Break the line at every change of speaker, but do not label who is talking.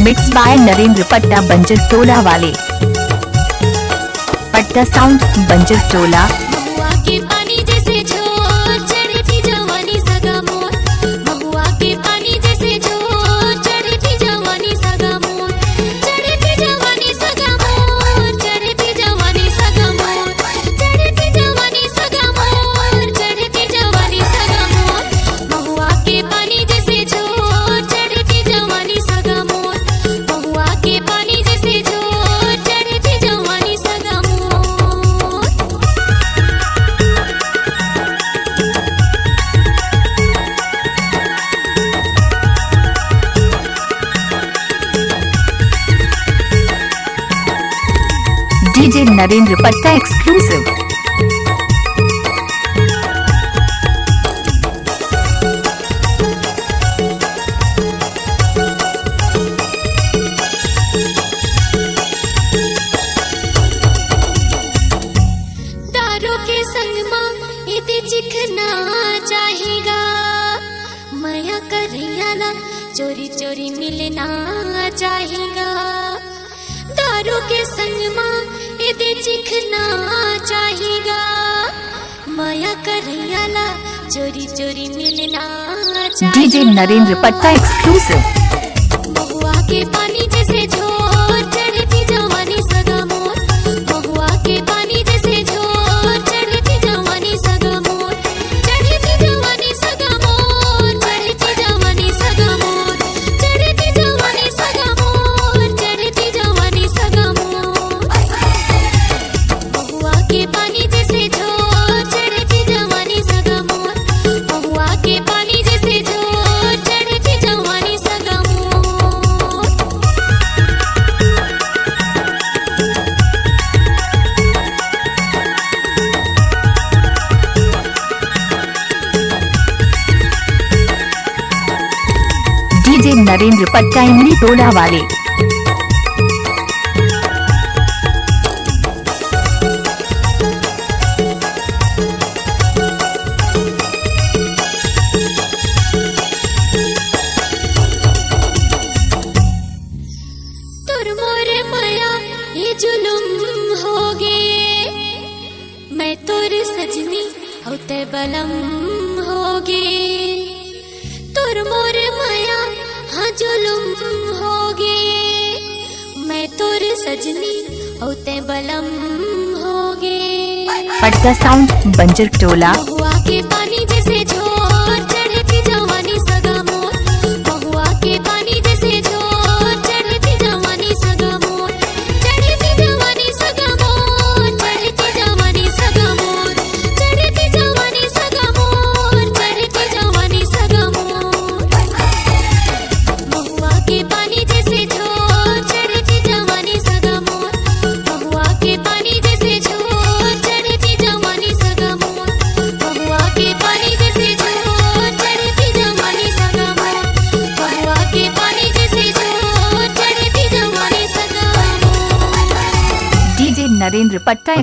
Mix by Narendra पट्टा बंजर टोला वाले। पट्टा साउंड बंजर टोला। डीजे नरेंद्र पट्टा एक्सक्लूसिव।
दारू के संग मां इते चिखना चाहेगा, माया करिया ना चोरी चोरी मिलना चाहेगा। दारू के संग मां इते चिखना चाहेगा, माया करिया ना चोरी चोरी मिलना चाहेगा।
डीजे नरेंद्र पट्टा एक्सक्लूसिव।
महुआ के पानी जैसे झोर चढ़ती जवानी सगा मोर, महुआ के पानी जैसे झोर चढ़ती जवानी सगा मोर, चढ़ती जवानी सगा मोर, चढ़ती जवानी सगा मोर, चढ़ती जवानी सगा मोर, चढ़ती जवानी सगा मोर। महुआ के पानी जैसे झोर चढ़ती जवानी सगा मोर, महुआ के पानी जैसे झोर चढ़ती जवानी सगा मोर।
डीजे नरेंद्र पट्टा इमली टोला वाले।
तुर मोर माया ये जुलुम होगे, मैं तुर सजनी होते बलम होगे। तुर मोर माया हाँ जुलुम होगे, मैं तुर सजनी होते बलम होगे।
पट्टा साउंड बंजर टोला।
महुआ के पानी जैसे झोर चढ़ती जवानी सगा मोर, महुआ के पानी जैसे झोर चढ़ती जवानी सगा मोर, चढ़ती जवानी सगा मोर, चढ़ती जवानी सगा मोर, चढ़ती जवानी सगा मोर, चढ़ती जवानी सगा मोर। महुआ के पानी जैसे झोर चढ़ती जवानी सगा मोर, महुआ के पानी जैसे झोर चढ़ती जवानी सगा मोर, महुआ के पानी जैसे झोर चढ़ती जवानी सगा मोर, महुआ के पानी जैसे झोर चढ़ती जवानी सगा मोर।
डीजे नरेंद्र पट्टा।